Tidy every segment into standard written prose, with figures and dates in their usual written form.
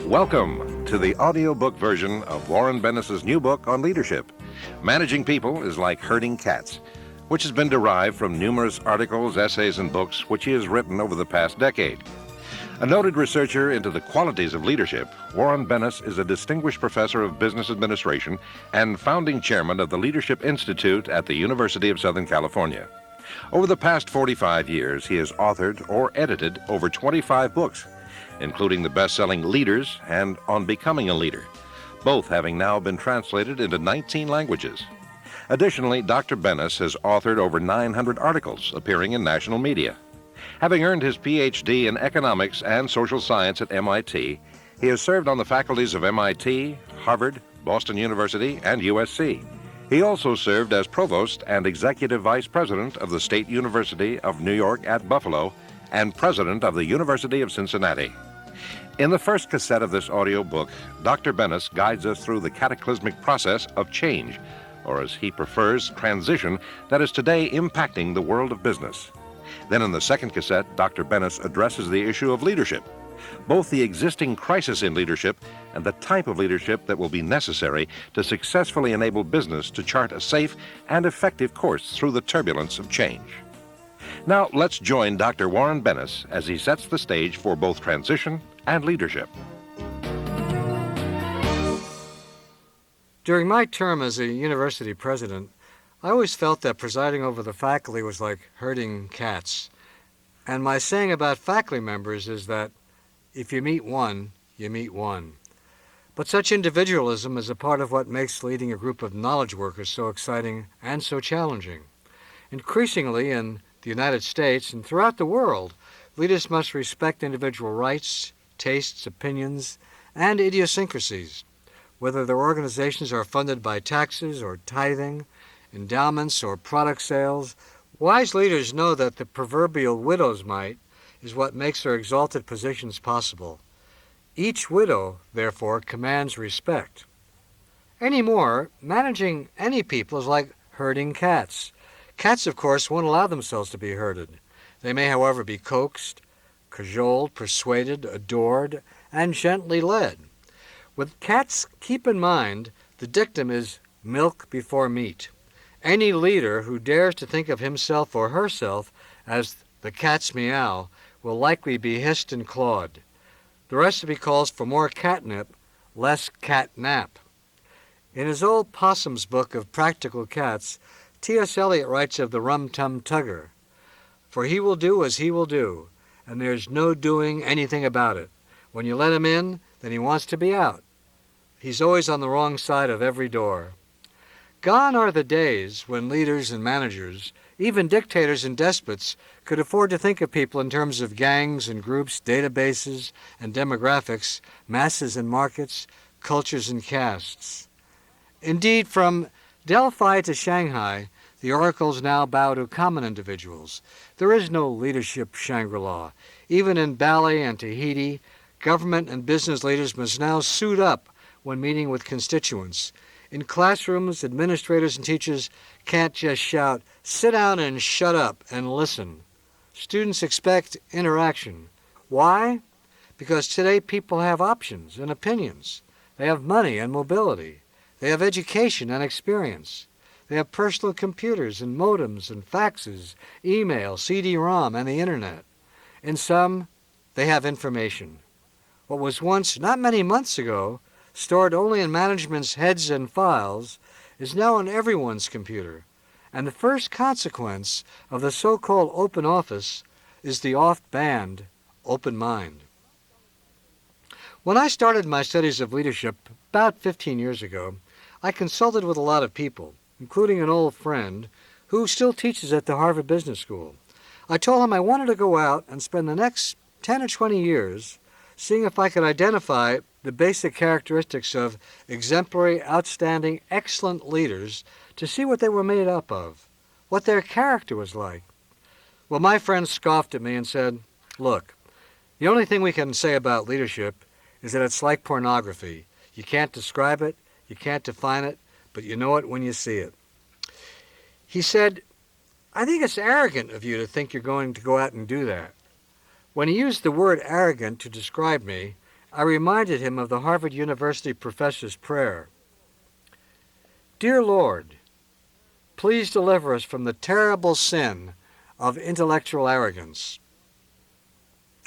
Welcome to the audiobook version of Warren Bennis's new book on leadership. Managing people is like herding cats, which has been derived from numerous articles, essays, and books which he has written over the past decade. A noted researcher into the qualities of leadership, Warren Bennis is a distinguished professor of business administration and founding chairman of the Leadership Institute at the University of Southern California. Over the past 45 years, he has authored or edited over 25 books, including the best-selling Leaders and On Becoming a Leader, both having now been translated into 19 languages. Additionally, Dr. Bennis has authored over 900 articles appearing in national media. Having earned his Ph.D. in economics and social science at MIT, he has served on the faculties of MIT, Harvard, Boston University, and USC. He also served as provost and executive vice president of the State University of New York at Buffalo and president of the University of Cincinnati. In the first cassette of this audio book, Dr. Bennis guides us through the cataclysmic process of change, or as he prefers, transition, that is today impacting the world of business. Then in the second cassette, Dr. Bennis addresses the issue of leadership, both the existing crisis in leadership and the type of leadership that will be necessary to successfully enable business to chart a safe and effective course through the turbulence of change. Now let's join Dr. Warren Bennis as he sets the stage for both transition and leadership. During my term as a university president, I always felt that presiding over the faculty was like herding cats. And my saying about faculty members is that if you meet one, you meet one. But such individualism is a part of what makes leading a group of knowledge workers so exciting and so challenging. Increasingly in the United States and throughout the world, leaders must respect individual rights, tastes, opinions, and idiosyncrasies. Whether their organizations are funded by taxes or tithing, endowments or product sales, wise leaders know that the proverbial widow's mite is what makes their exalted positions possible. Each widow, therefore, commands respect. Anymore, managing any people is like herding cats. Cats, of course, won't allow themselves to be herded. They may, however, be coaxed, cajoled, persuaded, adored, and gently led. With cats, keep in mind, the dictum is milk before meat. Any leader who dares to think of himself or herself as the cat's meow will likely be hissed and clawed. The recipe calls for more catnip, less catnap. In his old Possum's book of Practical Cats, T.S. Eliot writes of the rum-tum tugger, "For he will do as he will do, and there's no doing anything about it. When you let him in, then he wants to be out. He's always on the wrong side of every door." Gone are the days when leaders and managers, even dictators and despots, could afford to think of people in terms of gangs and groups, databases and demographics, masses and markets, cultures and castes. Indeed, from Delphi to Shanghai, the oracles now bow to common individuals. There is no leadership Shangri-La. Even in Bali and Tahiti, government and business leaders must now suit up when meeting with constituents. In classrooms, administrators and teachers can't just shout, "Sit down and shut up and listen." Students expect interaction. Why? Because today people have options and opinions. They have money and mobility. They have education and experience. They have personal computers and modems and faxes, email, CD-ROM, and the Internet. In sum, they have information. What was once, not many months ago, stored only in management's heads and files, is now on everyone's computer. And the first consequence of the so-called open office is the oft-banned open mind. When I started my studies of leadership about 15 years ago, I consulted with a lot of people, including an old friend who still teaches at the Harvard Business School. I told him I wanted to go out and spend the next 10 or 20 years seeing if I could identify the basic characteristics of exemplary, outstanding, excellent leaders to see what they were made up of, what their character was like. Well, my friend scoffed at me and said, "Look, the only thing we can say about leadership is that it's like pornography. You can't describe it, you can't define it, but you know it when you see it." He said, "I think it's arrogant of you to think you're going to go out and do that." When he used the word arrogant to describe me, I reminded him of the Harvard University professor's prayer. Dear Lord, please deliver us from the terrible sin of intellectual arrogance,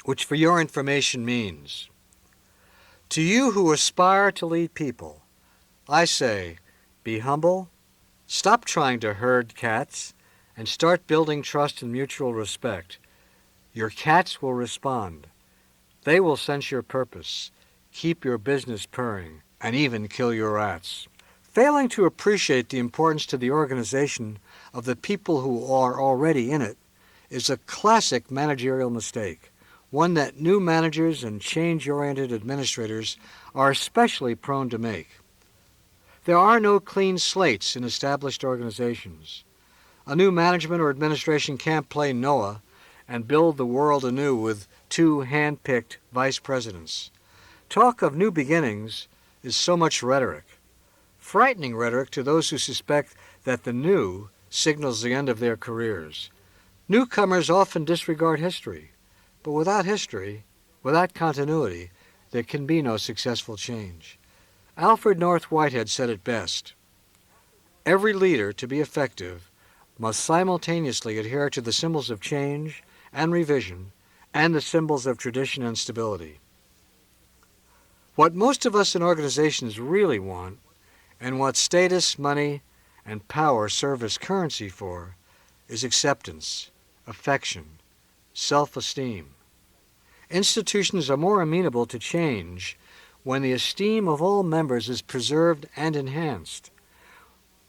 which for your information means, to you who aspire to lead people, I say, be humble, stop trying to herd cats, and start building trust and mutual respect. Your cats will respond. They will sense your purpose, keep your business purring, and even kill your rats. Failing to appreciate the importance to the organization of the people who are already in it is a classic managerial mistake, one that new managers and change-oriented administrators are especially prone to make. There are no clean slates in established organizations. A new management or administration can't play Noah and build the world anew with two hand-picked vice presidents. Talk of new beginnings is so much rhetoric, frightening rhetoric to those who suspect that the new signals the end of their careers. Newcomers often disregard history, but without history, without continuity, there can be no successful change. Alfred North Whitehead said it best. Every leader, to be effective, must simultaneously adhere to the symbols of change and revision and the symbols of tradition and stability. What most of us in organizations really want, and what status, money, and power serve as currency for, is acceptance, affection, self-esteem. Institutions are more amenable to change when the esteem of all members is preserved and enhanced.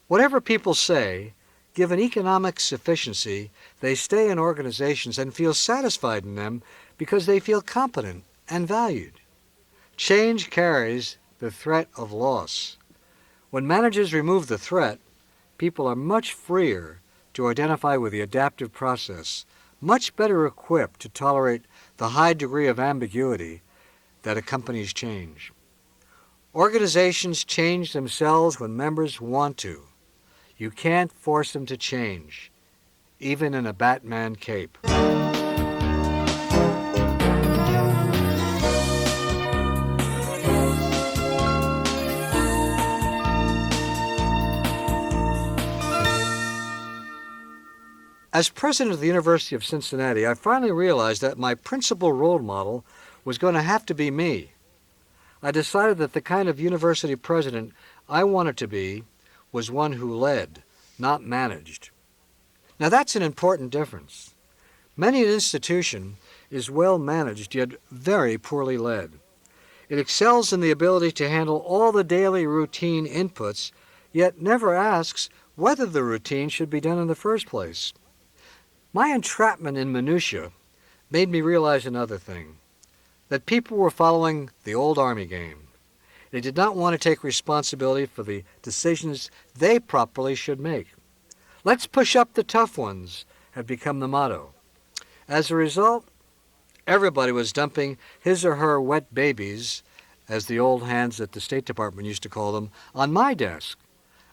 Whatever people say, given economic sufficiency, they stay in organizations and feel satisfied in them because they feel competent and valued. Change carries the threat of loss. When managers remove the threat, people are much freer to identify with the adaptive process, much better equipped to tolerate the high degree of ambiguity that accompanies change. Organizations change themselves when members want to. You can't force them to change, even in a Batman cape. As president of the University of Cincinnati, I finally realized that my principal role model was going to have to be me. I decided that the kind of university president I wanted to be was one who led, not managed. Now that's an important difference. Many an institution is well managed yet very poorly led. It excels in the ability to handle all the daily routine inputs, yet never asks whether the routine should be done in the first place. My entrapment in minutia made me realize another thing, that people were following the old Army game. They did not want to take responsibility for the decisions they properly should make. Let's push up the tough ones had become the motto. As a result, everybody was dumping his or her wet babies, as the old hands at the State Department used to call them, on my desk.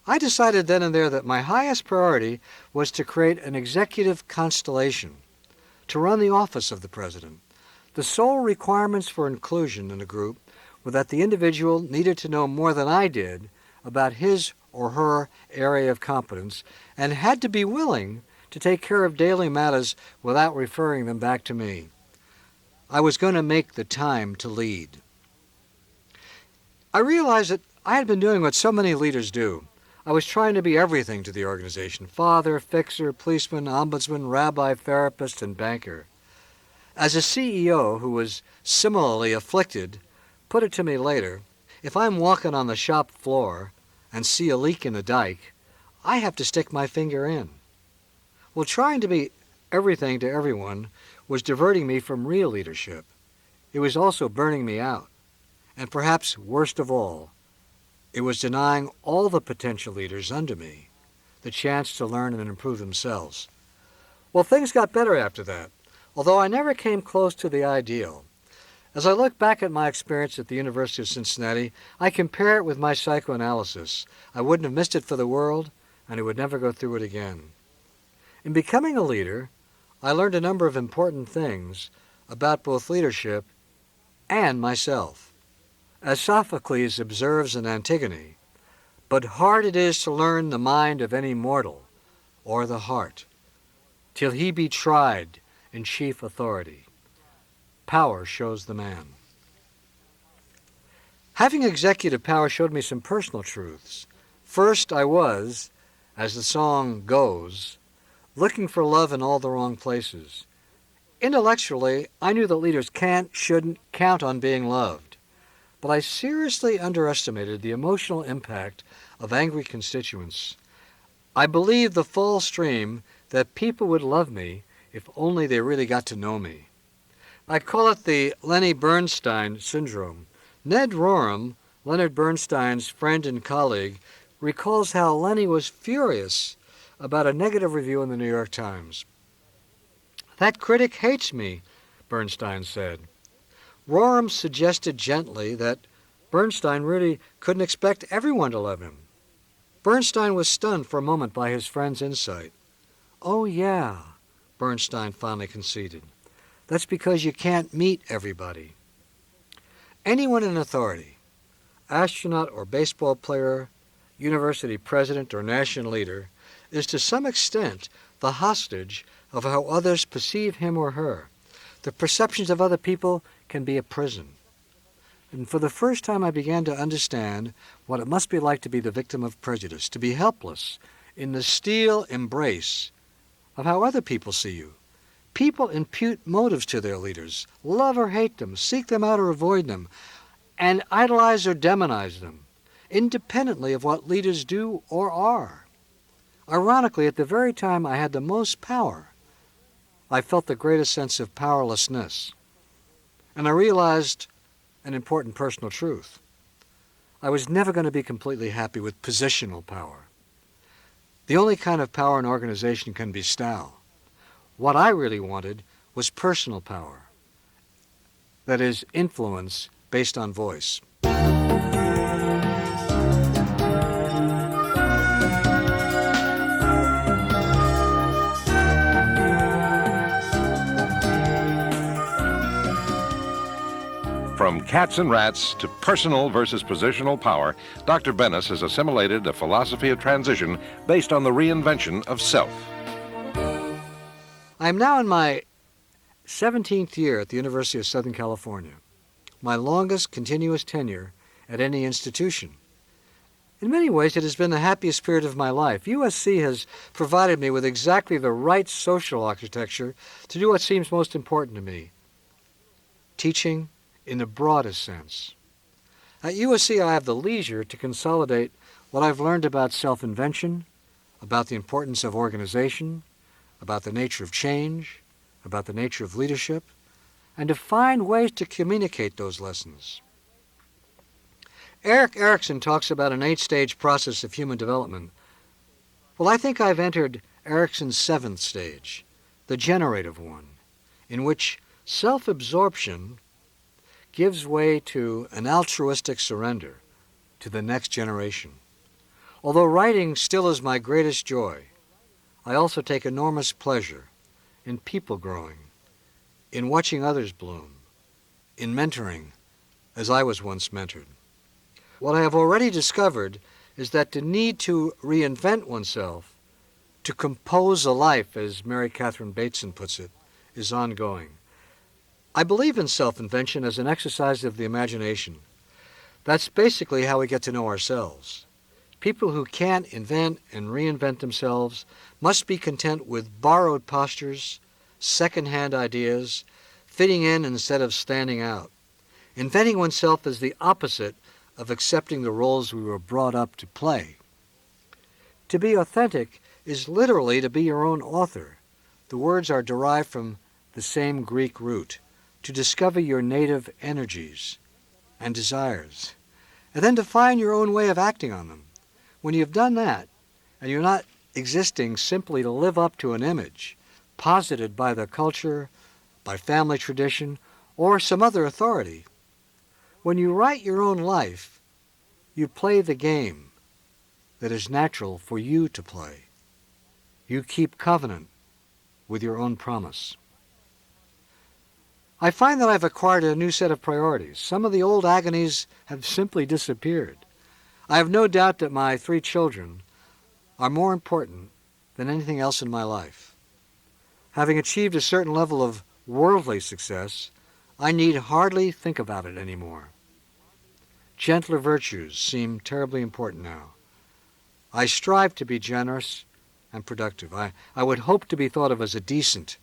I decided then and there that my highest priority was to create an executive constellation, to run the office of the president. The sole requirements for inclusion in a group were that the individual needed to know more than I did about his or her area of competence and had to be willing to take care of daily matters without referring them back to me. I was going to make the time to lead. I realized that I had been doing what so many leaders do. I was trying to be everything to the organization: father, fixer, policeman, ombudsman, rabbi, therapist, and banker. As a CEO who was similarly afflicted put it to me later, if I'm walking on the shop floor and see a leak in the dike, I have to stick my finger in. Well, trying to be everything to everyone was diverting me from real leadership. It was also burning me out. And perhaps worst of all, it was denying all the potential leaders under me the chance to learn and improve themselves. Well, things got better after that, although I never came close to the ideal. As I look back at my experience at the University of Cincinnati, I compare it with my psychoanalysis. I wouldn't have missed it for the world, and I would never go through it again. In becoming a leader, I learned a number of important things about both leadership and myself. As Sophocles observes in Antigone, but hard it is to learn the mind of any mortal, or the heart, till he be tried in chief authority. Power shows the man. Having executive power showed me some personal truths. First, I was, as the song goes, looking for love in all the wrong places. Intellectually, I knew that leaders shouldn't count on being loved, but I seriously underestimated the emotional impact of angry constituents. I believed the false dream that people would love me if only they really got to know me. I call it the Lenny Bernstein syndrome. Ned Rorem, Leonard Bernstein's friend and colleague, recalls how Lenny was furious about a negative review in the New York Times. "That critic hates me," Bernstein said. Rorem suggested gently that Bernstein really couldn't expect everyone to love him. Bernstein was stunned for a moment by his friend's insight. "Oh, yeah," Bernstein finally conceded. "That's because you can't meet everybody." Anyone in authority, astronaut or baseball player, university president or national leader, is to some extent the hostage of how others perceive him or her. The perceptions of other people can be a prison. And for the first time I began to understand what it must be like to be the victim of prejudice, to be helpless in the steel embrace of how other people see you. People impute motives to their leaders, love or hate them, seek them out or avoid them, and idolize or demonize them, independently of what leaders do or are. Ironically, at the very time I had the most power, I felt the greatest sense of powerlessness. And I realized an important personal truth. I was never going to be completely happy with positional power. The only kind of power an organization can bestow. What I really wanted was personal power. That is, influence based on voice. From cats and rats to personal versus positional power, Dr. Bennis has assimilated a philosophy of transition based on the reinvention of self. I am now in my 17th year at the University of Southern California, my longest continuous tenure at any institution. In many ways, it has been the happiest period of my life. USC has provided me with exactly the right social architecture to do what seems most important to me, teaching in the broadest sense. At USC, I have the leisure to consolidate what I've learned about self-invention, about the importance of organization, about the nature of change, about the nature of leadership, and to find ways to communicate those lessons. Erik Erikson talks about an 8-stage process of human development. Well, I think I've entered Erikson's 7th stage, the generative one, in which self-absorption gives way to an altruistic surrender to the next generation. Although writing still is my greatest joy, I also take enormous pleasure in people growing, in watching others bloom, in mentoring, as I was once mentored. What I have already discovered is that the need to reinvent oneself, to compose a life, as Mary Catherine Bateson puts it, is ongoing. I believe in self-invention as an exercise of the imagination. That's basically how we get to know ourselves. People who can't invent and reinvent themselves must be content with borrowed postures, second-hand ideas, fitting in instead of standing out. Inventing oneself is the opposite of accepting the roles we were brought up to play. To be authentic is literally to be your own author. The words are derived from the same Greek root, to discover your native energies and desires, and then to find your own way of acting on them. When you've done that, and you're not existing simply to live up to an image posited by the culture, by family tradition, or some other authority, when you write your own life, you play the game that is natural for you to play. You keep covenant with your own promise. I find that I've acquired a new set of priorities. Some of the old agonies have simply disappeared. I have no doubt that my 3 children are more important than anything else in my life. Having achieved a certain level of worldly success, I need hardly think about it anymore. Gentler virtues seem terribly important now. I strive to be generous and productive. I would hope to be thought of as a decent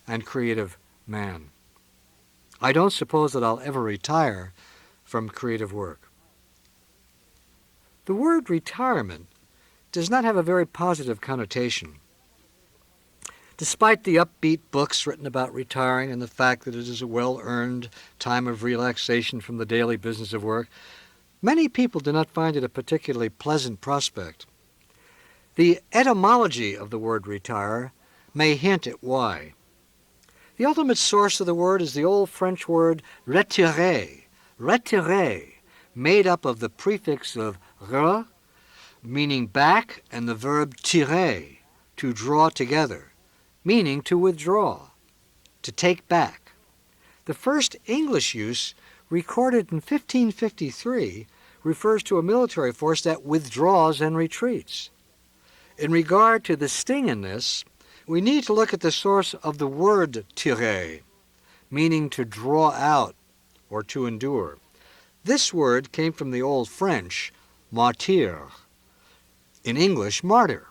and creative man. I don't suppose that I'll ever retire from creative work. The word retirement does not have a very positive connotation. Despite the upbeat books written about retiring and the fact that it is a well-earned time of relaxation from the daily business of work, many people do not find it a particularly pleasant prospect. The etymology of the word retire may hint at why. The ultimate source of the word is the old French word retirer, made up of the prefix of re, meaning back, and the verb tirer, to draw together, meaning to withdraw, to take back. The first English use, recorded in 1553, refers to a military force that withdraws and retreats. In regard to the sting in this, we need to look at the source of the word tirer, meaning to draw out or to endure. This word came from the Old French, martyr, in English, martyr,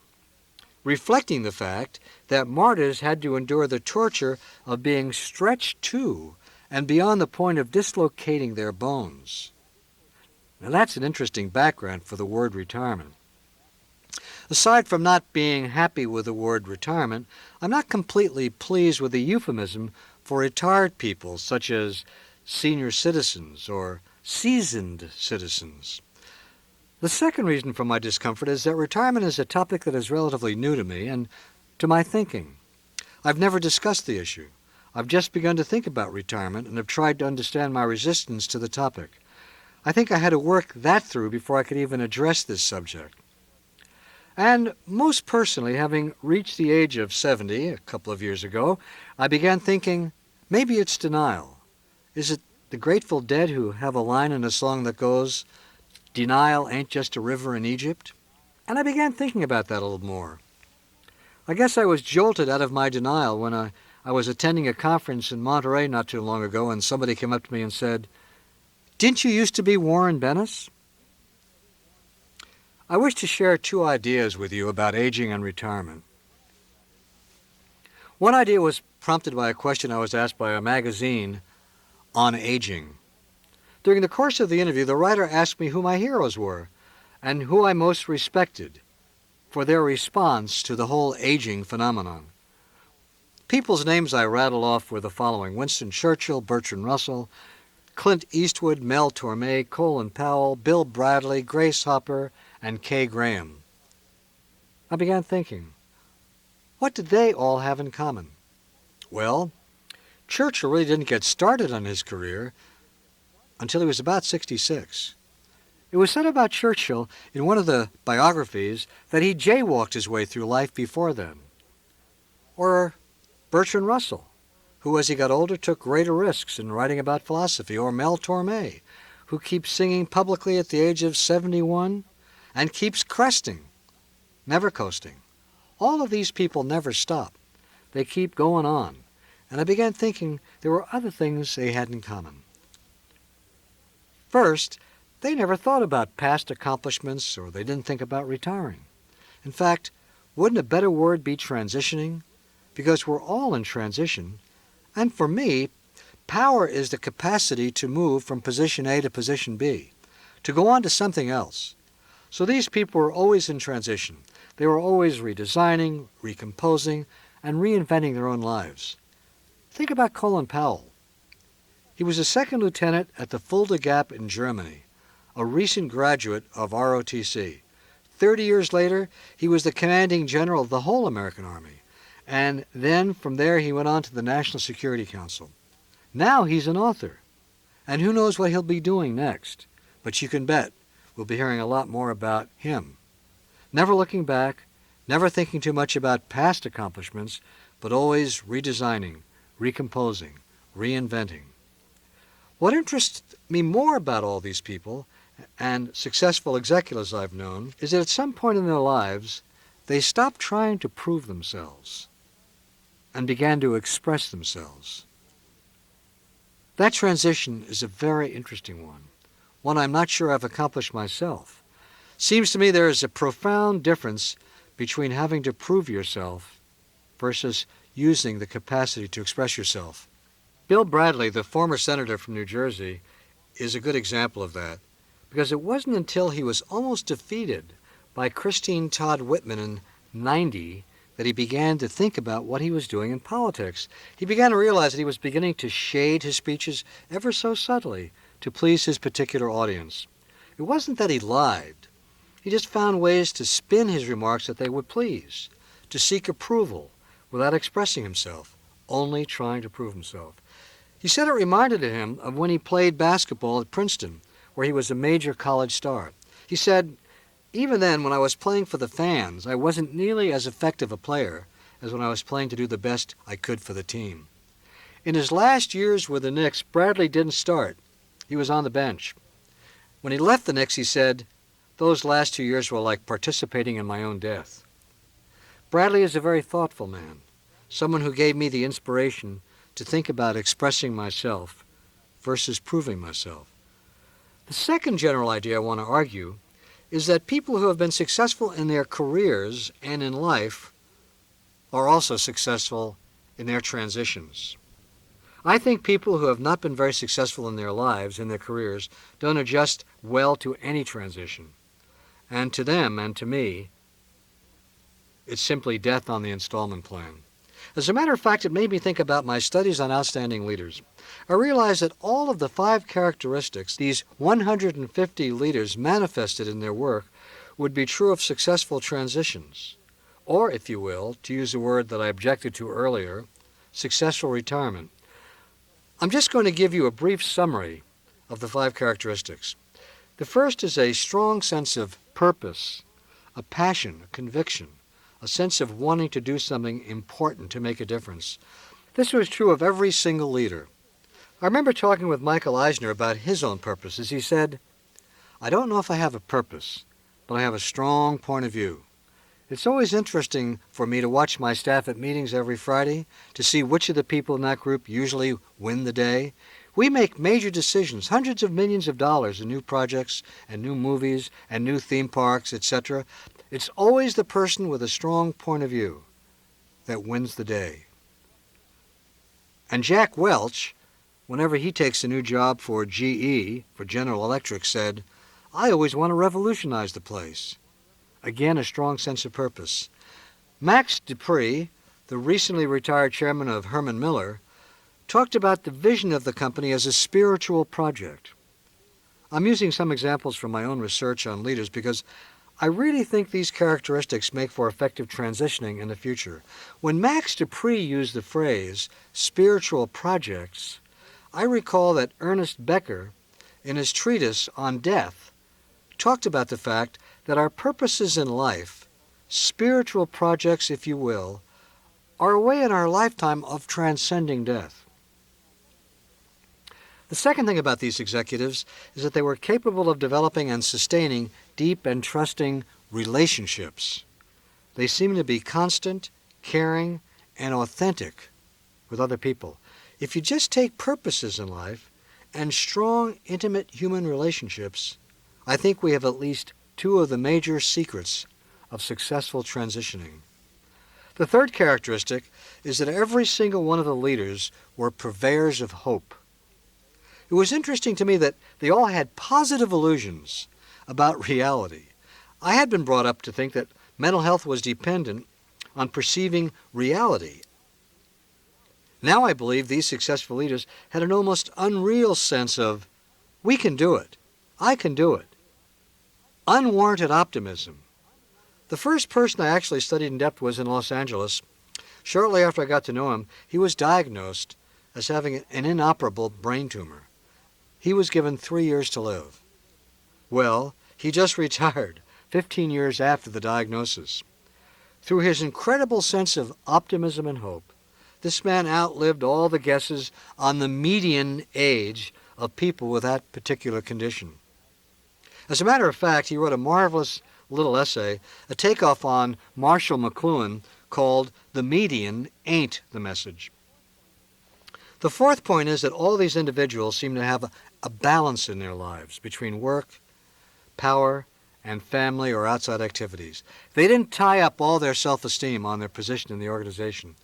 reflecting the fact that martyrs had to endure the torture of being stretched to and beyond the point of dislocating their bones. Now that's an interesting background for the word retirement. Aside from not being happy with the word retirement, I'm not completely pleased with the euphemism for retired people such as senior citizens or seasoned citizens. The second reason for my discomfort is that retirement is a topic that is relatively new to me and to my thinking. I've never discussed the issue. I've just begun to think about retirement and have tried to understand my resistance to the topic. I think I had to work that through before I could even address this subject. And most personally, having reached the age of 70 a couple of years ago, I began thinking, maybe it's denial. Is it the Grateful Dead who have a line in a song that goes, "Denial ain't just a river in Egypt"? And I began thinking about that a little more. I guess I was jolted out of my denial when I was attending a conference in Monterey not too long ago, and somebody came up to me and said, "Didn't you used to be Warren Bennis?" I wish to share 2 ideas with you about aging and retirement. One idea was prompted by a question I was asked by a magazine on aging. During the course of the interview, the writer asked me who my heroes were and who I most respected for their response to the whole aging phenomenon. People's names I rattled off were the following: Winston Churchill, Bertrand Russell, Clint Eastwood, Mel Torme, Colin Powell, Bill Bradley, Grace Hopper, and Kay Graham. I began thinking, what did they all have in common? Well, Churchill really didn't get started on his career until he was about 66. It was said about Churchill in one of the biographies that he jaywalked his way through life before then. Or Bertrand Russell, who as he got older took greater risks in writing about philosophy. Or Mel Torme, who keeps singing publicly at the age of 71 and keeps cresting, never coasting. All of these people never stop. They keep going on. And I began thinking there were other things they had in common. First, they never thought about past accomplishments, or they didn't think about retiring. In fact, wouldn't a better word be transitioning? Because we're all in transition. And for me, power is the capacity to move from position A to position B, to go on to something else. So these people were always in transition. They were always redesigning, recomposing, and reinventing their own lives. Think about Colin Powell. He was a second lieutenant at the Fulda Gap in Germany, a recent graduate of ROTC. 30 years later, he was the commanding general of the whole American Army. And then from there he went on to the National Security Council. Now he's an author. And who knows what he'll be doing next. But you can bet we'll be hearing a lot more about him. Never looking back, never thinking too much about past accomplishments, but always redesigning, recomposing, Reinventing. What interests me more about all these people and successful executives I've known is that at some point in their lives, they stopped trying to prove themselves and began to express themselves. That transition is a very interesting one I'm not sure I've accomplished myself. Seems to me there is a profound difference between having to prove yourself versus using the capacity to express yourself. Bill Bradley, the former senator from New Jersey, is a good example of that, because it wasn't until he was almost defeated by Christine Todd Whitman in '90 that he began to think about what he was doing in politics. He began to realize that he was beginning to shade his speeches ever so subtly to please his particular audience. It wasn't that he lied. He just found ways to spin his remarks that they would please, to seek approval without expressing himself, only trying to prove himself. He said it reminded him of when he played basketball at Princeton, where he was a major college star. He said, "Even then, when I was playing for the fans, I wasn't nearly as effective a player as when I was playing to do the best I could for the team." In his last years with the Knicks, Bradley didn't start. He was on the bench. When he left the Knicks, he said, "Those last 2 years were like participating in my own death." Bradley is a very thoughtful man, someone who gave me the inspiration to think about expressing myself versus proving myself. The second general idea I want to argue is that people who have been successful in their careers and in life are also successful in their transitions. I think people who have not been very successful in their lives, in their careers, don't adjust well to any transition. And to them and to me, it's simply death on the installment plan. As a matter of fact, it made me think about my studies on outstanding leaders. I realized that all of the 5 characteristics these 150 leaders manifested in their work would be true of successful transitions, or, if you will, to use a word that I objected to earlier, successful retirement. I'm just going to give you a brief summary of the 5 characteristics. The first is a strong sense of purpose, a passion, a conviction, a sense of wanting to do something important to make a difference. This was true of every single leader. I remember talking with Michael Eisner about his own purposes. He said, "I don't know if I have a purpose, but I have a strong point of view. It's always interesting for me to watch my staff at meetings every Friday to see which of the people in that group usually win the day. We make major decisions, hundreds of millions of dollars in new projects and new movies and new theme parks, etc. It's always the person with a strong point of view that wins the day." And Jack Welch, whenever he takes a new job for GE, for General Electric, said, "I always want to revolutionize the place." Again, a strong sense of purpose. Max Dupree, the recently retired chairman of Herman Miller, talked about the vision of the company as a spiritual project. I'm using some examples from my own research on leaders because I really think these characteristics make for effective transitioning in the future. When Max Dupree used the phrase spiritual projects, I recall that Ernest Becker, in his treatise on death, talked about the fact that our purposes in life, spiritual projects if you will, are a way in our lifetime of transcending death. The second thing about these executives is that they were capable of developing and sustaining deep and trusting relationships. They seem to be constant, caring, and authentic with other people. If you just take purposes in life and strong, intimate human relationships, I think we have at least 2 of the major secrets of successful transitioning. The third characteristic is that every single one of the leaders were purveyors of hope. It was interesting to me that they all had positive illusions about reality. I had been brought up to think that mental health was dependent on perceiving reality. Now I believe these successful leaders had an almost unreal sense of, we can do it, I can do it. Unwarranted optimism. The first person I actually studied in depth was in Los Angeles. Shortly after I got to know him, he was diagnosed as having an inoperable brain tumor. He was given 3 years to live. Well, he just retired 15 years after the diagnosis. Through his incredible sense of optimism and hope, This man outlived all the guesses on the median age of people with that particular condition. As a matter of fact, he wrote a marvelous little essay, a takeoff on Marshall McLuhan, called "The Median Ain't the Message." The fourth point is that all these individuals seem to have a balance in their lives between work, power, and family or outside activities. They didn't tie up all their self-esteem on their position in the organization.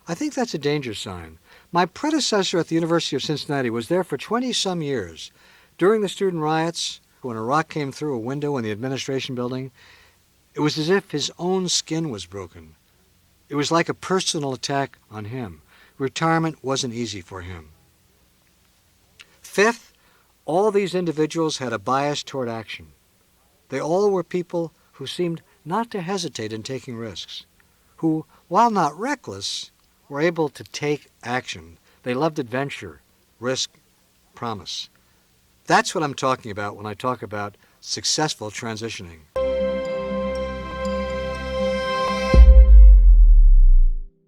I think that's a danger sign. My predecessor at the University of Cincinnati was there for 20-some years. During the student riots, when a rock came through a window in the administration building, it was as if his own skin was broken. It was like a personal attack on him. Retirement wasn't easy for him. Fifth, all these individuals had a bias toward action. They all were people who seemed not to hesitate in taking risks, who, while not reckless, were able to take action. They loved adventure, risk, promise. That's what I'm talking about when I talk about successful transitioning.